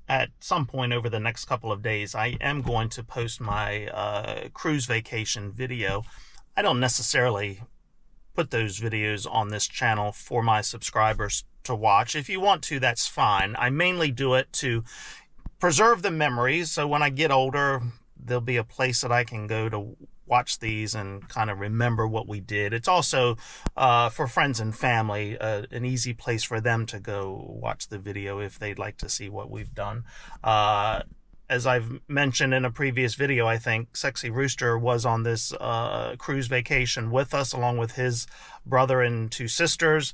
at some point over the next couple of days, I am going to post my cruise vacation video. I don't necessarily put those videos on this channel for my subscribers to watch. If you want to, that's fine. I mainly do it to preserve the memories, so when I get older, there'll be a place that I can go to watch these and kind of remember what we did. It's also for friends and family, an easy place for them to go watch the video if they'd like to see what we've done. As I've mentioned in a previous video, I think Sexy Rooster was on this cruise vacation with us, along with his brother and two sisters.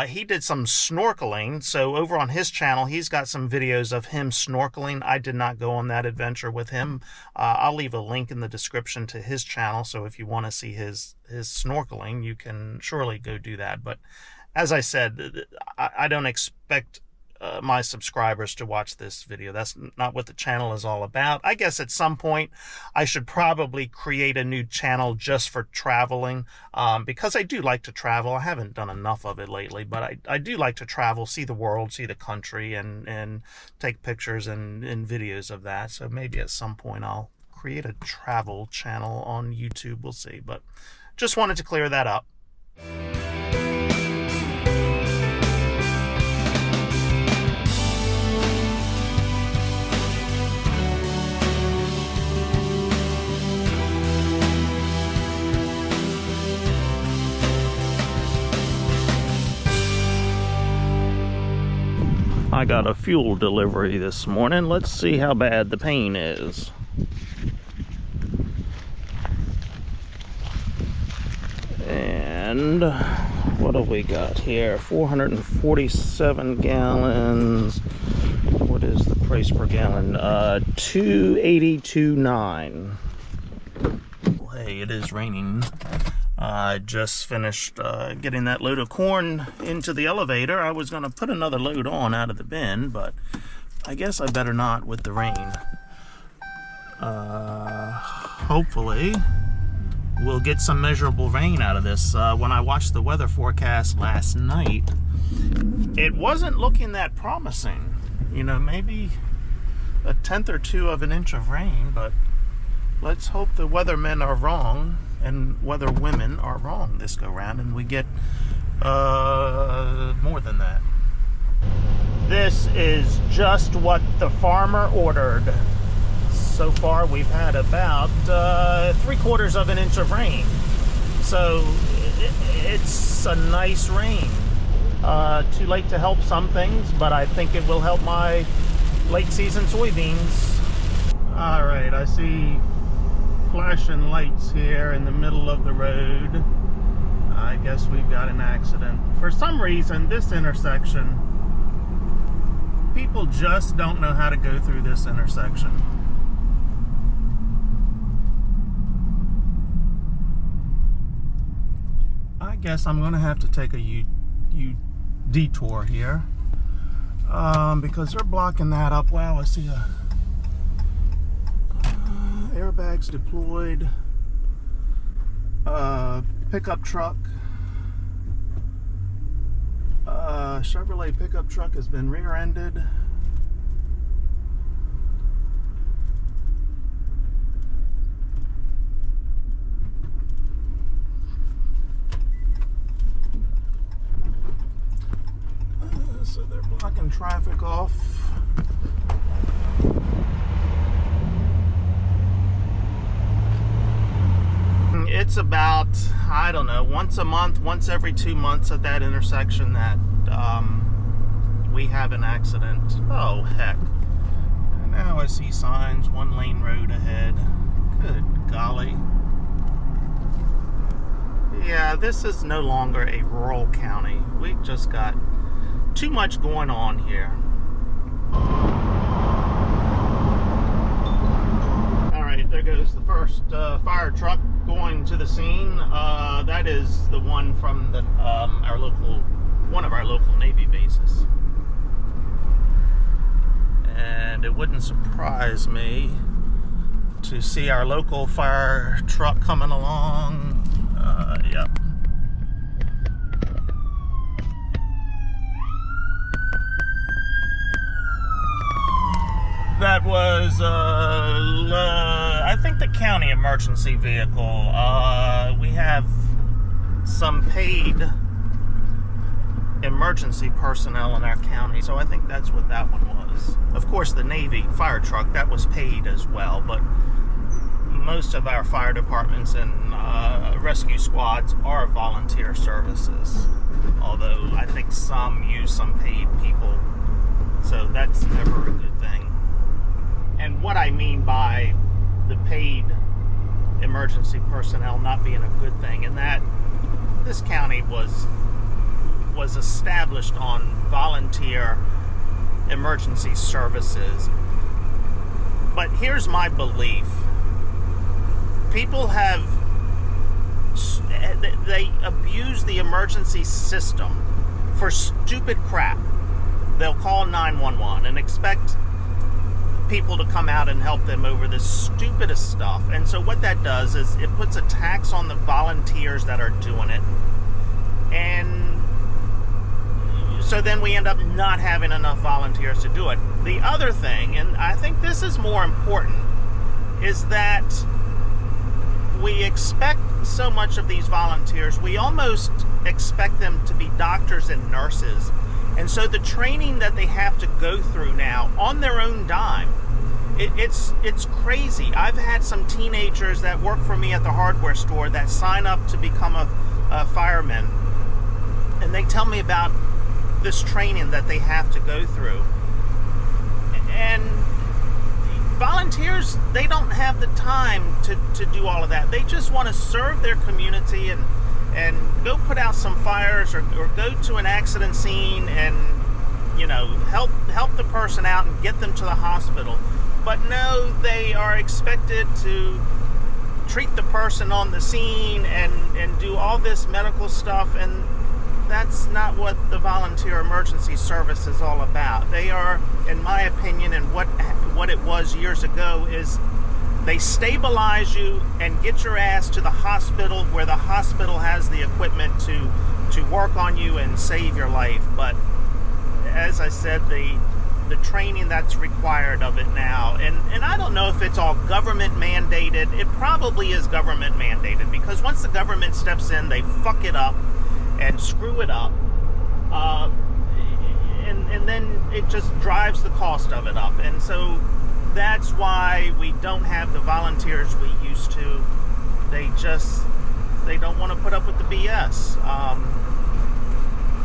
He did some snorkeling, so over on his channel, he's got some videos of him snorkeling. I did not go on that adventure with him. I'll leave a link in the description to his channel, so if you want to see his snorkeling, you can surely go do that. But as I said, I don't expect my subscribers to watch this video. That's not what the channel is all about. I guess at some point I should probably create a new channel just for traveling, because I do like to travel. I haven't done enough of it lately, but I do like to travel, see the world, see the country, and take pictures and videos of that. So maybe at some point I'll create a travel channel on YouTube. We'll see, but just wanted to clear that up. I got a fuel delivery this morning. Let's see how bad the pain is. And what do we got here? 447 gallons. What is the price per gallon? 282.9. Hey, it is raining. I just finished getting that load of corn into the elevator. I was going to put another load on out of the bin, but I guess I better not with the rain. Hopefully we'll get some measurable rain out of this. When I watched the weather forecast last night, it wasn't looking that promising. You know, maybe a tenth or two of an inch of rain, but let's hope the weathermen are wrong and weather women are wrong this go round, and we get more than that. This is just what the farmer ordered. So far we've had about 3/4 of an inch of rain, so it's a nice rain. Too late to help some things, but I think it will help my late season soybeans. All right, I see flashing lights here in the middle of the road. I guess we've got an accident. For some reason, this intersection, people just don't know how to go through this intersection. I guess I'm gonna have to take a detour here, because they're blocking that up. Wow, I see a airbags deployed, pickup truck, Chevrolet pickup truck has been rear-ended. So they're blocking traffic off. It's about, I don't know, once a month, once every 2 months at that intersection that we have an accident. Oh, heck. And now I see signs, 1-lane road ahead. Good golly. Yeah, this is no longer a rural county. We've just got too much going on here. Alright, there goes the first fire truck going to the scene. That is the one from the one of our local Navy bases. And it wouldn't surprise me to see our local fire truck coming along. Yep. was, I think, the county emergency vehicle. We have some paid emergency personnel in our county, so I think that's what that one was. Of course, the Navy fire truck, that was paid as well, but most of our fire departments and rescue squads are volunteer services, although I think some use some paid people, so that's never a good thing. And what I mean by the paid emergency personnel not being a good thing, and that this county was established on volunteer emergency services. But here's my belief. People they abuse the emergency system for stupid crap. They'll call 911 and expect people to come out and help them over the stupidest stuff. And so what that does is it puts a tax on the volunteers that are doing it. And so then we end up not having enough volunteers to do it. The other thing, and I think this is more important, is that we expect so much of these volunteers. We almost expect them to be doctors and nurses. And so the training that they have to go through now on their own dime, it's crazy. I've had some teenagers that work for me at the hardware store that sign up to become a fireman. And they tell me about this training that they have to go through. And volunteers, they don't have the time to do all of that. They just want to serve their community and go put out some fires or go to an accident scene and, you know, help the person out and get them to the hospital. But no, they are expected to treat the person on the scene and do all this medical stuff, and that's not what the volunteer emergency service is all about. They are, in my opinion, and what it was years ago, is they stabilize you and get your ass to the hospital, where the hospital has the equipment to work on you and save your life. But as I said, the training that's required of it now, and I don't know if it's all government mandated. It probably is government mandated, because once the government steps in, they fuck it up and screw it up, and then it just drives the cost of it up. And so that's why we don't have the volunteers we used to. They don't want to put up with the BS.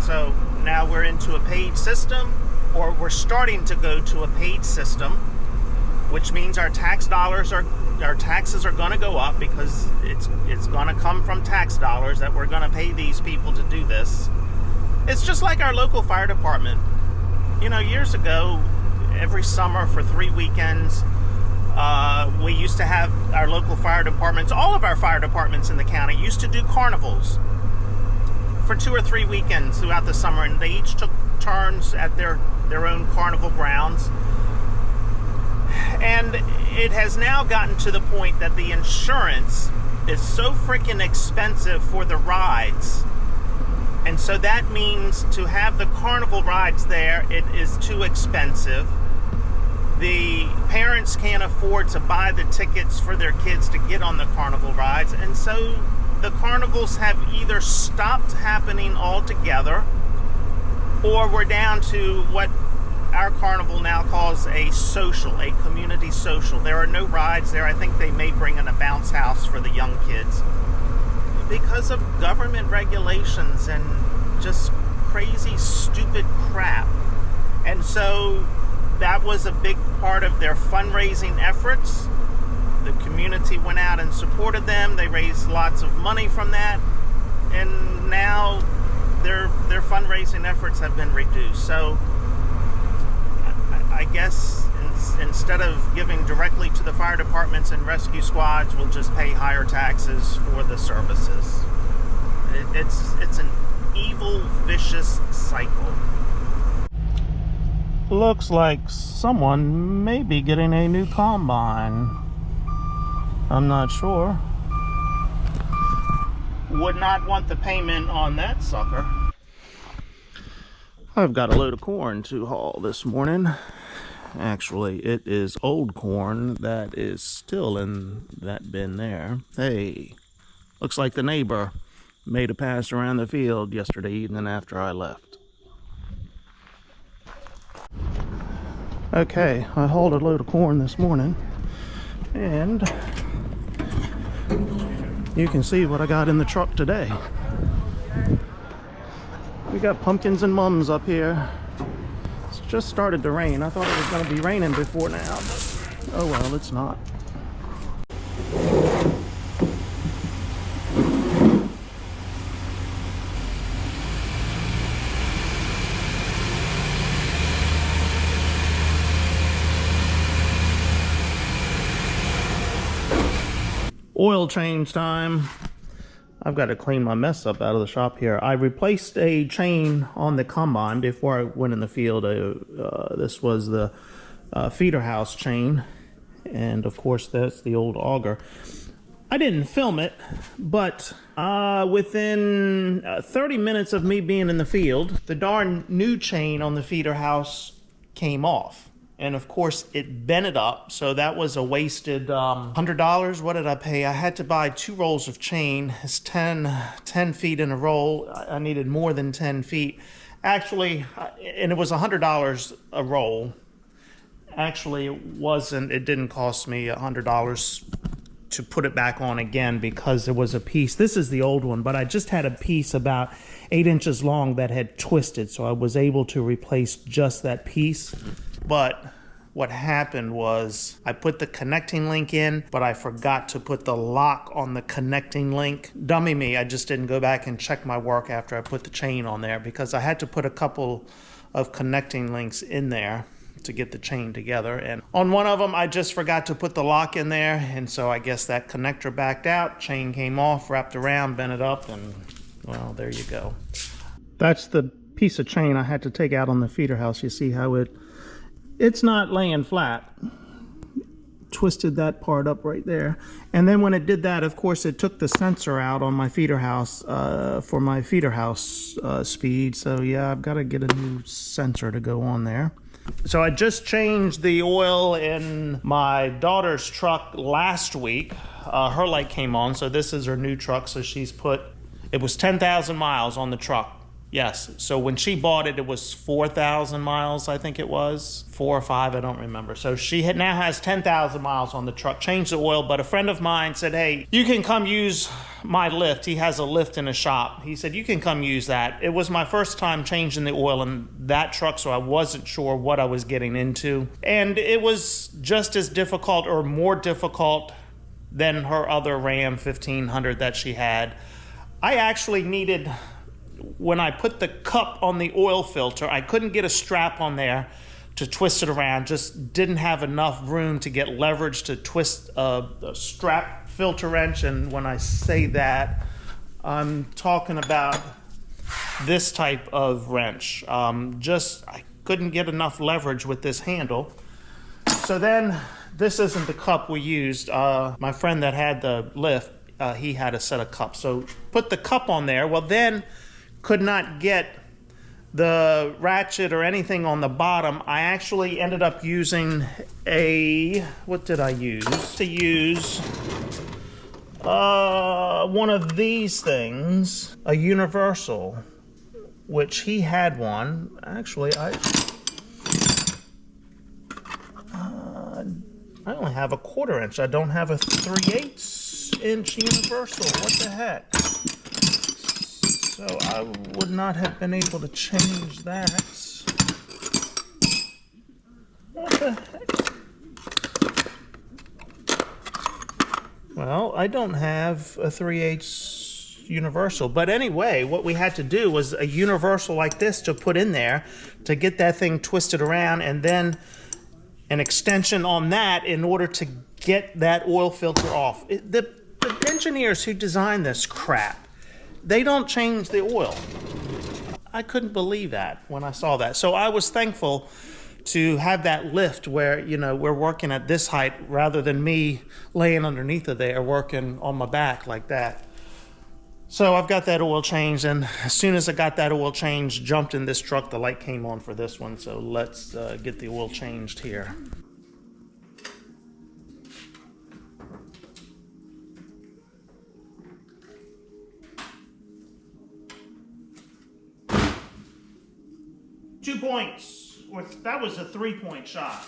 So now we're into a paid system, or we're starting to go to a paid system, which means our taxes are going to go up, because it's going to come from tax dollars that we're going to pay these people to do this. It's just like our local fire department. You know, years ago, every summer for 3 weekends, we used to have our local fire departments, all of our fire departments in the county used to do carnivals for 2 or 3 weekends throughout the summer, and they each took turns at their own carnival grounds. And it has now gotten to the point that the insurance is so freaking expensive for the rides. And so that means to have the carnival rides there, it is too expensive. The parents can't afford to buy the tickets for their kids to get on the carnival rides. And so the carnivals have either stopped happening altogether, or we're down to what our carnival now calls a social, a community social. There are no rides there. I think they may bring in a bounce house for the young kids, because of government regulations and just crazy, stupid crap. And so that was a big part of their fundraising efforts. The community went out and supported them. They raised lots of money from that. And now their fundraising efforts have been reduced. So I guess instead of giving directly to the fire departments and rescue squads, we'll just pay higher taxes for the services. It's an evil, vicious cycle. Looks like someone may be getting a new combine. I'm not sure. Would not want the payment on that sucker. I've got a load of corn to haul this morning. actually. It is old corn that is still in that bin there. Hey, looks like the neighbor made a pass around the field yesterday evening after I left. Okay, I hauled a load of corn this morning, and you can see what I got in the truck today. We got pumpkins and mums up here. It's just started to rain. I thought it was going to be raining before now, but oh well, it's not. Oil change time. I've got to clean my mess up out of the shop here. I replaced a chain on the combine before I went in the field. This was the feeder house chain, and of course that's the old auger. I didn't film it, but within 30 minutes of me being in the field, the darn new chain on the feeder house came off. And of course it bent it up, so that was a wasted $100. What did I pay? I had to buy 2 rolls of chain. It's 10 feet in a roll. I needed more than 10 feet. Actually, and it was $100 a roll. Actually, it didn't cost me $100 to put it back on again, because there was a piece. This is the old one, but I just had a piece about 8 inches long that had twisted, so I was able to replace just that piece. But what happened was I put the connecting link in, but I forgot to put the lock on the connecting link. Dummy me, I just didn't go back and check my work after I put the chain on there, because I had to put a couple of connecting links in there to get the chain together. And on one of them, I just forgot to put the lock in there, and so I guess that connector backed out, chain came off, wrapped around, bent it up, and well, there you go. That's the piece of chain I had to take out on the feeder house. You see how it's not laying flat. Twisted that part up right there. And then when it did that, of course, it took the sensor out on my feeder house for my feeder house speed. So yeah, I've got to get a new sensor to go on there. So I just changed the oil in my daughter's truck last week. Her light came on, so this is her new truck. So it was 10,000 miles on the truck. Yes, so when she bought it, it was 4,000 miles, I think it was. 4 or 5, I don't remember. So she now has 10,000 miles on the truck, changed the oil, but a friend of mine said, hey, you can come use my lift. He has a lift in a shop. He said, you can come use that. It was my first time changing the oil in that truck, so I wasn't sure what I was getting into. And it was just as difficult or more difficult than her other Ram 1500 that she had. I actually needed... When I put the cup on the oil filter, I couldn't get a strap on there to twist it around. Just didn't have enough room to get leverage to twist a strap filter wrench. And when I say that, I'm talking about this type of wrench. I couldn't get enough leverage with this handle. So then, this isn't the cup we used. My friend that had the lift, he had a set of cups. So put the cup on there. Well, then... could not get the ratchet or anything on the bottom. I actually ended up using what did I use? To use one of these things, a universal, which he had one. Actually, I only have a 1/4 inch. I don't have a 3/8 inch universal. What the heck? So I would not have been able to change that. What the heck? Well, I don't have a 3/8 universal. But anyway, what we had to do was a universal like this to put in there to get that thing twisted around, and then an extension on that in order to get that oil filter off. The engineers who designed this crap, they don't change the oil. I couldn't believe that when I saw that. So I was thankful to have that lift where, you know, we're working at this height rather than me laying underneath of there working on my back like that. So I've got that oil changed, and as soon as I got that oil changed, jumped in this truck, the light came on for this one. So let's get the oil changed here. Two points, or that was a 3-point shot.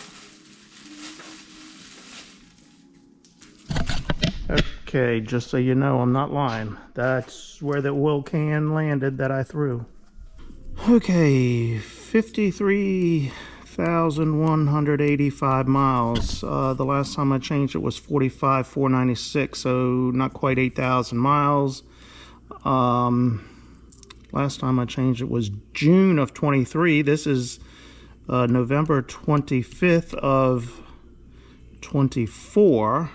Okay, just so you know, I'm not lying. That's where the oil can landed that I threw. Okay, 53,185 miles. The last time I changed it was 45,496, so not quite 8,000 miles. Last time I changed it was June of 23. This is November 25th of 24.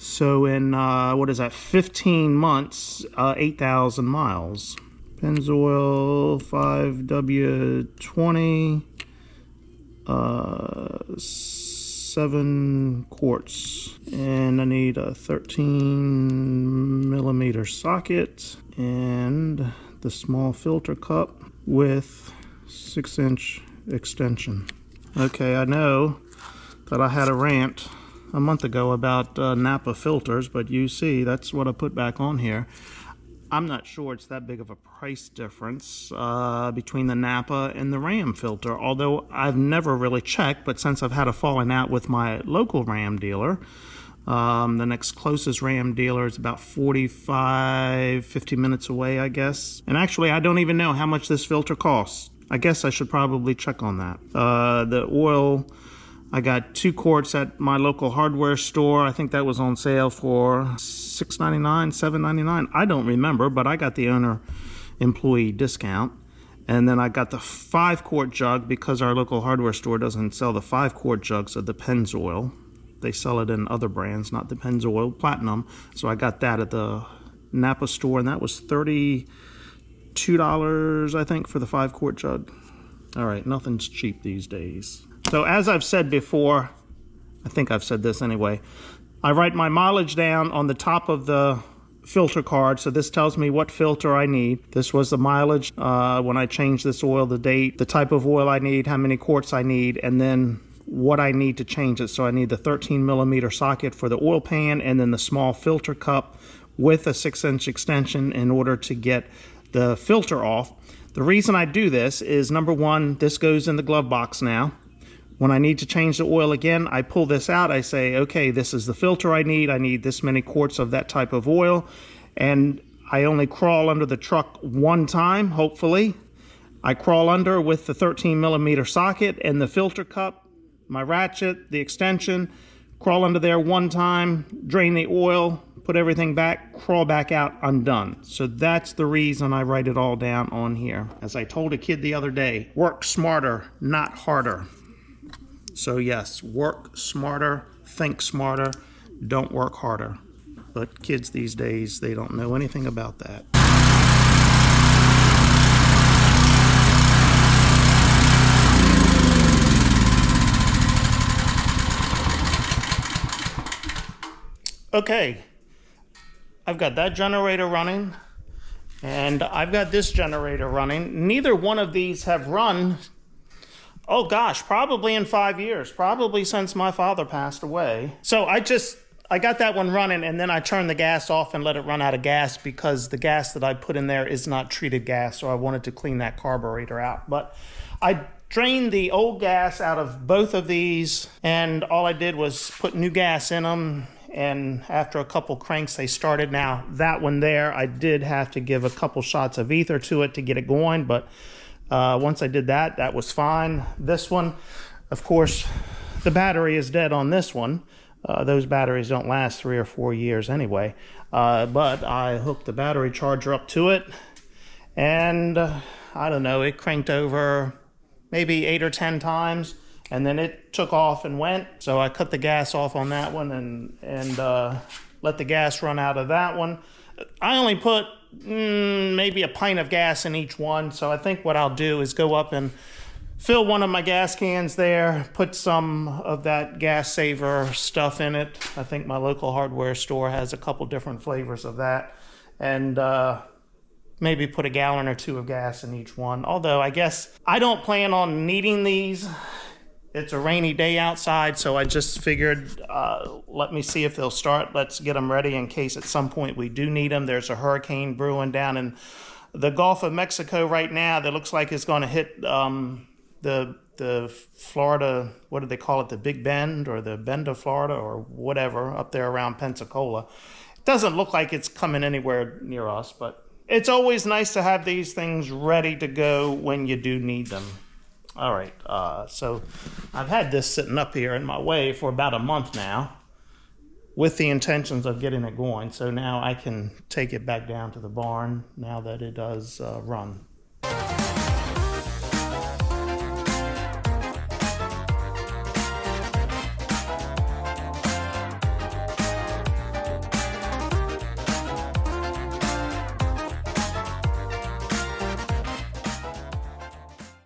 So in, what is that, 15 months, 8,000 miles. Pennzoil 5W20, 7 quarts. And I need a 13mm socket and the small filter cup with 6-inch extension. Okay, I know that I had a rant a month ago about Napa filters, but you see that's what I put back on here. I'm not sure it's that big of a price difference between the Napa and the Ram filter, although I've never really checked, but since I've had a falling out with my local Ram dealer, the next closest Ram dealer is about 50 minutes away, I guess. And actually, I don't even know how much this filter costs. I guess I should probably check on that. The oil, I got 2 quarts at my local hardware store. I think that was on sale for $6.99, $7.99. I don't remember, but I got the owner-employee discount. And then I got the 5-quart jug because our local hardware store doesn't sell the 5-quart jugs of the Pennzoil. They sell it in other brands, not the Pennzoil Platinum. So I got that at the Napa store, and that was $32, I think, for the 5-quart jug. All right, nothing's cheap these days. So as I've said before, I think I've said this anyway, I write my mileage down on the top of the filter card, so this tells me what filter I need. This was the mileage when I changed this oil, the date, the type of oil I need, how many quarts I need, and then what I need to change it. So I need the 13mm socket for the oil pan, and then the small filter cup with a 6-inch extension in order to get the filter off. The reason I do this is, number one, this goes in the glove box now. When I need to change the oil again, I pull this out. I say, okay, this is the filter I need. I need this many quarts of that type of oil. And I only crawl under the truck one time, hopefully. I crawl under with the 13mm socket and the filter cup, my ratchet, the extension, crawl under there one time, drain the oil, put everything back, crawl back out, I'm done. So that's the reason I write it all down on here. As I told a kid the other day, work smarter, not harder. So yes, work smarter, think smarter, don't work harder. But kids these days, they don't know anything about that. Okay, I've got that generator running, and I've got this generator running. Neither one of these have run, oh gosh, probably in 5 years, probably since my father passed away. So I got that one running, and then I turned the gas off and let it run out of gas because the gas that I put in there is not treated gas, so I wanted to clean that carburetor out. But I drained the old gas out of both of these, and all I did was put new gas in them, and after a couple cranks, they started. Now, that one there, I did have to give a couple shots of ether to it to get it going, but once I did that, that was fine. This one, of course, the battery is dead on this one. Those batteries don't last 3 or 4 years anyway. But I hooked the battery charger up to it, and I don't know, it cranked over maybe 8 or 10 times, and then it took off and went. So I cut the gas off on that one and let the gas run out of that one. I only put maybe a pint of gas in each one, so I think what I'll do is go up and fill one of my gas cans there, put some of that gas saver stuff in it. I think my local hardware store has a couple different flavors of that, and maybe put a gallon or two of gas in each one. Although I guess I don't plan on needing these. It's a rainy day outside, so I just figured, let me see if they'll start. Let's get them ready in case at some point we do need them. There's a hurricane brewing down in the Gulf of Mexico right now that looks like it's going to hit the Florida, what do they call it, the Big Bend or the Bend of Florida or whatever, up there around Pensacola. It doesn't look like it's coming anywhere near us, but it's always nice to have these things ready to go when you do need them. All right, so I've had this sitting up here in my way for about a month now with the intentions of getting it going. So now I can take it back down to the barn now that it does run.